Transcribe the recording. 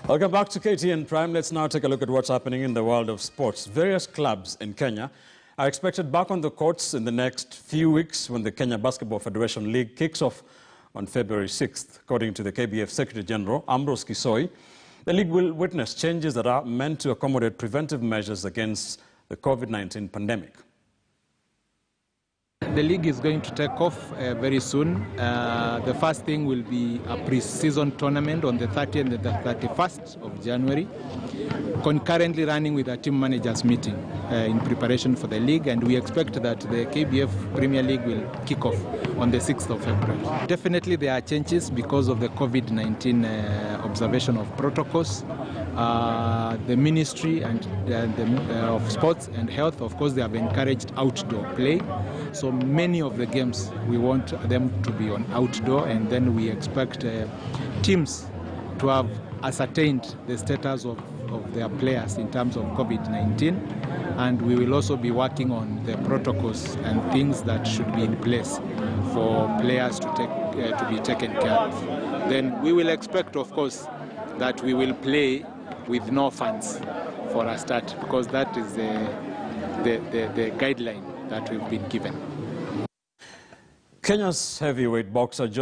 Welcome back to KTN Prime. Let's now take a look at what's happening in the world of sports. Various clubs in Kenya are expected back on the courts in the next few weeks when the Kenya Basketball Federation League kicks off on February 6th. According to the KBF Secretary General, Ambrose Kisoi, the league will witness changes that are meant to accommodate preventive measures against the COVID-19 pandemic. The league is going to take off very soon. The first thing will be a pre-season tournament on the 30th and the 31st of January, concurrently running with a team managers meeting in preparation for the league, and we expect that the KBF Premier League will kick off on the 6th of February. Definitely there are changes because of the COVID-19 observation of protocols. The Ministry and of Sports and Health, of course, they have encouraged outdoor play. So many of the games, we want them to be on outdoor, and then we expect teams to have ascertained the status of their players in terms of COVID-19. And we will also be working on the protocols and things that should be in place for players to be taken care of. Then we will expect, of course, that we will play with no fans for a start, because that is the guideline that we've been given. Kenya's heavyweight boxer